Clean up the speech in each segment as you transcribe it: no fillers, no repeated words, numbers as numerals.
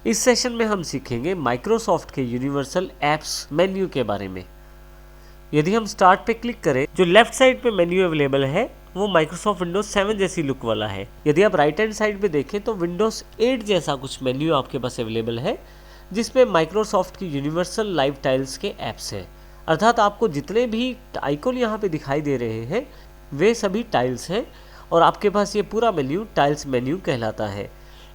इस सेशन में हम सीखेंगे माइक्रोसॉफ्ट के यूनिवर्सल एप्स मेन्यू के बारे में। यदि हम स्टार्ट पे क्लिक करें, जो लेफ्ट साइड पे मेन्यू अवेलेबल है वो माइक्रोसॉफ्ट विंडोज 7 जैसी लुक वाला है। यदि आप राइट हैंड साइड पे देखें तो विंडोज 8 जैसा कुछ मेन्यू आपके पास अवेलेबल है, जिसमें माइक्रोसॉफ्ट की यूनिवर्सल लाइव टाइल्स के एप्स हैं। अर्थात आपको जितने भी आइकॉन यहाँ पे दिखाई दे रहे हैं वे सभी टाइल्स हैं और आपके पास ये पूरा मेन्यू टाइल्स मेन्यू कहलाता है।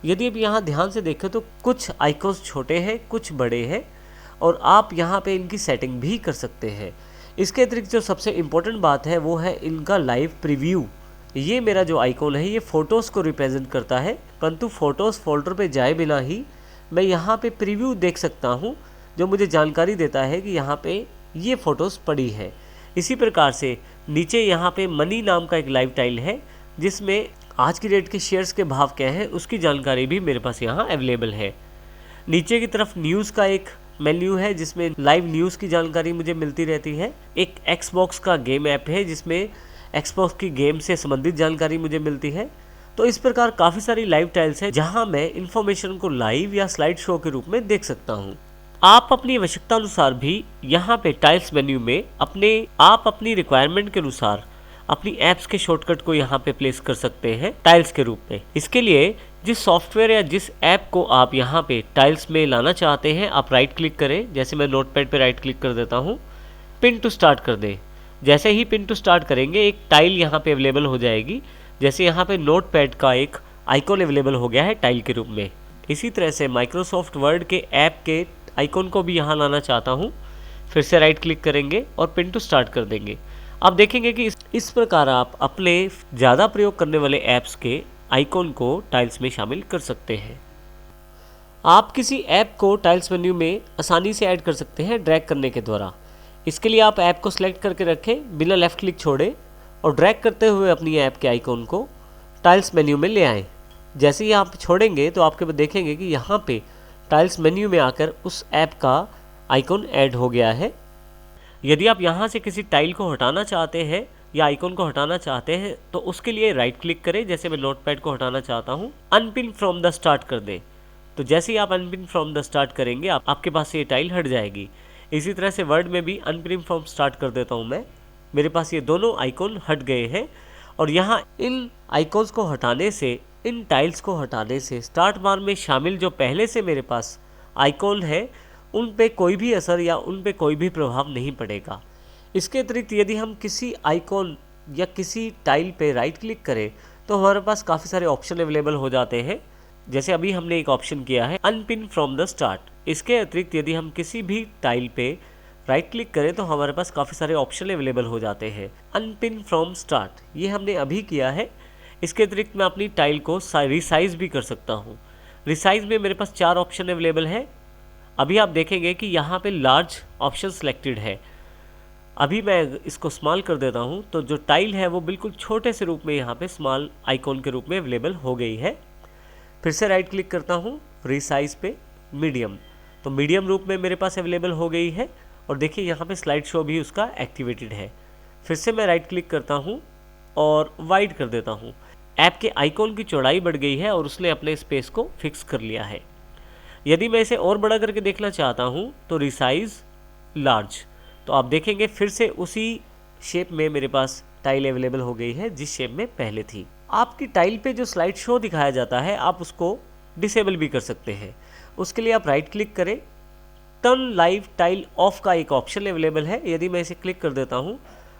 यदि आप यहाँ ध्यान से देखें तो कुछ आइकॉन्स छोटे हैं, कुछ बड़े हैं और आप यहाँ पे इनकी सेटिंग भी कर सकते हैं। इसके अतिरिक्त जो सबसे इम्पोर्टेंट बात है वो है इनका लाइव प्रीव्यू। ये मेरा जो आइकॉन है ये फ़ोटोज़ को रिप्रेजेंट करता है, परंतु फ़ोटोज़ फोल्डर पे जाए बिना ही मैं यहाँ पे प्रीव्यू देख सकता हूँ, जो मुझे जानकारी देता है कि यहाँ पे ये फ़ोटोज़ पड़ी है। इसी प्रकार से नीचे यहाँ पे मनी नाम का एक लाइव टाइल है, जिसमें आज की डेट के शेयर्स के भाव क्या हैं उसकी जानकारी भी मेरे पास यहाँ अवेलेबल है। नीचे की तरफ न्यूज़ का एक मेन्यू है जिसमें लाइव न्यूज़ की जानकारी मुझे मिलती रहती है। एक एक्सबॉक्स का गेम ऐप है जिसमें एक्सबॉक्स की गेम से संबंधित जानकारी मुझे मिलती है। तो इस प्रकार काफ़ी सारी लाइव टाइल्स हैं जहाँ मैं इन्फॉर्मेशन को लाइव या स्लाइड शो के रूप में देख सकता हूँ। आप अपनी आवश्यकता अनुसार भी यहाँ पे टाइल्स मेन्यू में अपनी रिक्वायरमेंट के अनुसार अपनी ऐप्स के शॉर्टकट को यहाँ पे प्लेस कर सकते हैं टाइल्स के रूप में। इसके लिए जिस सॉफ्टवेयर या जिस ऐप को आप यहाँ पे टाइल्स में लाना चाहते हैं, आप राइट क्लिक करें। जैसे मैं नोटपैड पे राइट क्लिक कर देता हूँ, पिन टू स्टार्ट कर दें। जैसे ही पिन टू स्टार्ट करेंगे एक टाइल यहाँ पे अवेलेबल हो जाएगी। जैसे यहाँ पे नोटपैड का एक आइकॉन अवेलेबल हो गया है टाइल के रूप में। इसी तरह से माइक्रोसॉफ्ट वर्ड के ऐप के आइकॉन को भी यहाँ लाना चाहता हूँ। फिर से राइट क्लिक करेंगे और पिन टू स्टार्ट कर देंगे। आप देखेंगे कि इस प्रकार आप अपने ज़्यादा प्रयोग करने वाले ऐप्स के आइकॉन को टाइल्स में शामिल कर सकते हैं। आप किसी ऐप को टाइल्स मेन्यू में आसानी से ऐड कर सकते हैं ड्रैग करने के द्वारा। इसके लिए आप ऐप को सिलेक्ट करके रखें, बिना लेफ़्ट क्लिक छोड़े और ड्रैग करते हुए अपनी ऐप के आइकॉन को टाइल्स मेन्यू में ले आएँ। जैसे ही आप छोड़ेंगे तो आपके देखेंगे कि यहाँ पे टाइल्स मेन्यू में आकर उस ऐप का आइकॉन ऐड हो गया है। यदि आप यहाँ से किसी टाइल को हटाना चाहते हैं या आइकॉन को हटाना चाहते हैं तो उसके लिए राइट क्लिक करें। जैसे मैं नोटपैड को हटाना चाहता हूँ, अनपिन फ्रॉम द स्टार्ट कर दें। तो जैसे ही आप अनपिन फ्रॉम द स्टार्ट करेंगे आपके पास ये टाइल हट जाएगी। इसी तरह से वर्ड में भी अनपिन फ्रॉम स्टार्ट कर देता हूँ मैं। मेरे पास ये दोनों आइकॉन हट गए हैं और यहाँ इन आइकॉन्स को हटाने से, इन टाइल्स को हटाने से स्टार्ट बार में शामिल जो पहले से मेरे पास आइकॉन है उन पे कोई भी असर या उन पे कोई भी प्रभाव नहीं पड़ेगा। इसके अतिरिक्त यदि हम किसी आइकॉन या किसी टाइल पे राइट क्लिक करें तो हमारे पास काफ़ी सारे ऑप्शन अवेलेबल हो जाते हैं। जैसे अभी हमने एक ऑप्शन किया है अनपिन फ्रॉम द स्टार्ट। इसके अतिरिक्त यदि हम किसी भी टाइल पे राइट क्लिक करें तो हमारे पास काफ़ी सारे ऑप्शन अवेलेबल हो जाते हैं। अनपिन फ्रॉम स्टार्ट ये हमने अभी किया है। इसके अतिरिक्त मैं अपनी टाइल को रिसाइज भी कर सकता हूँ। रिसाइज में मेरे पास 4 ऑप्शन अवेलेबल है। अभी आप देखेंगे कि यहाँ पे लार्ज ऑप्शन सिलेक्टेड है। अभी मैं इसको स्मॉल कर देता हूँ तो जो टाइल है वो बिल्कुल छोटे से रूप में यहाँ पे स्मॉल आइकॉन के रूप में अवेलेबल हो गई है। फिर से राइट क्लिक करता हूँ रिसाइज पे मीडियम, तो मीडियम रूप में मेरे पास अवेलेबल हो गई है। और देखिए यहाँ पे स्लाइड शो भी उसका एक्टिवेटेड है। फिर से मैं राइट क्लिक करता हूँ और वाइड कर देता हूँ। ऐप के आइकॉन की चौड़ाई बढ़ गई है और उसने अपने स्पेस को फिक्स कर लिया है। यदि मैं इसे और बड़ा करके देखना चाहता हूँ तो रिसाइज लार्ज, तो आप देखेंगे फिर से उसी शेप में मेरे पास टाइल अवेलेबल हो गई है जिस शेप में पहले थी। आपकी टाइल पे जो स्लाइड शो दिखाया जाता है आप उसको डिसेबल भी कर सकते हैं। उसके लिए आप राइट क्लिक करें, टर्न लाइव टाइल ऑफ का एक ऑप्शन अवेलेबल है। यदि मैं इसे क्लिक कर देता हूँ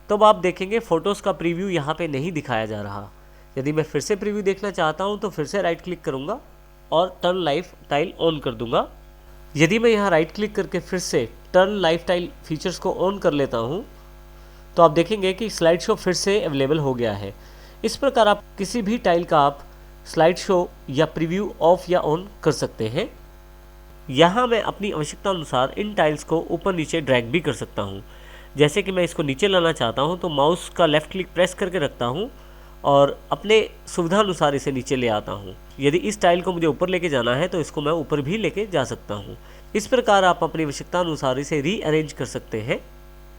तो अब आप देखेंगे फ़ोटोज़ का प्रीव्यू यहाँ पे नहीं दिखाया जा रहा। यदि मैं फिर से प्रीव्यू देखना चाहता हूँ तो फिर से राइट क्लिक करूँगा और टर्न लाइव टाइल ऑन कर दूंगा। यदि मैं यहाँ राइट क्लिक करके फिर से टर्न लाइव टाइल फीचर्स को ऑन कर लेता हूँ तो आप देखेंगे कि स्लाइड शो फिर से अवेलेबल हो गया है। इस प्रकार आप किसी भी टाइल का आप स्लाइड शो या प्रीव्यू ऑफ या ऑन कर सकते हैं। यहाँ मैं अपनी आवश्यकता अनुसार इन टाइल्स को ऊपर नीचे ड्रैग भी कर सकता हूँ। जैसे कि मैं इसको नीचे लाना चाहता हूँ तो माउस का लेफ़्ट क्लिक प्रेस करके रखता हूँ और अपने सुविधा अनुसार इसे नीचे ले आता हूँ। यदि इस टाइल को मुझे ऊपर लेके जाना है तो इसको मैं ऊपर भी लेके जा सकता हूँ। इस प्रकार आप अपनी आवश्यकता अनुसार इसे रीअरेंज कर सकते हैं।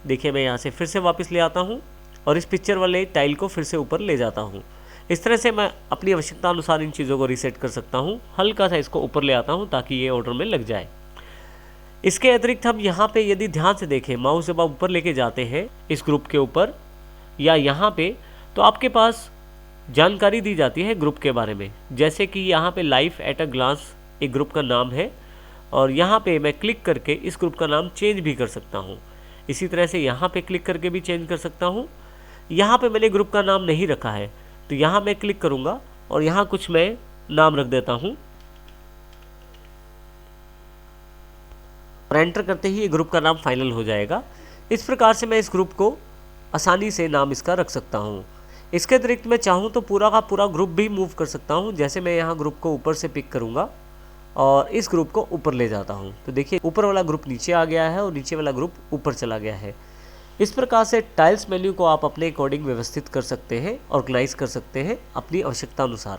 देखिए मैं यहाँ से फिर से वापस ले आता हूँ और इस पिक्चर वाले टाइल को फिर से ऊपर ले जाता हूँ। इस तरह से मैं अपनी आवश्यकता अनुसार इन चीज़ों को रीसेट कर सकता हूँ। हल्का सा इसको ऊपर ले आता हूँ ताकि ये ऑर्डर में लग जाए। इसके अतिरिक्त हम यहाँ पे यदि ध्यान से देखें, माउस जब आप ऊपर लेके जाते हैं इस ग्रुप के ऊपर या यहाँ पे, तो आपके पास जानकारी दी जाती है ग्रुप के बारे में। जैसे कि यहाँ पे लाइफ एट अ ग्लांस एक ग्रुप का नाम है और यहाँ पे मैं क्लिक करके इस ग्रुप का नाम चेंज भी कर सकता हूँ। इसी तरह से यहाँ पे क्लिक करके भी चेंज कर सकता हूँ। यहाँ पे मैंने ग्रुप का नाम नहीं रखा है तो यहाँ मैं क्लिक करूँगा और यहाँ कुछ मैं नाम रख देता हूँ और एंटर करते ही ये ग्रुप का नाम फाइनल हो जाएगा। इस प्रकार से मैं इस ग्रुप को आसानी से नाम इसका रख सकता हूँ। इसके अतिरिक्त मैं चाहूँ तो पूरा का पूरा ग्रुप भी मूव कर सकता हूँ। जैसे मैं यहाँ ग्रुप को ऊपर से पिक करूँगा और इस ग्रुप को ऊपर ले जाता हूँ तो देखिए ऊपर वाला ग्रुप नीचे आ गया है और नीचे वाला ग्रुप ऊपर चला गया है। इस प्रकार से टाइल्स मेन्यू को आप अपने अकॉर्डिंग व्यवस्थित कर सकते हैं, ऑर्गेनाइज कर सकते हैं अपनी आवश्यकता अनुसार।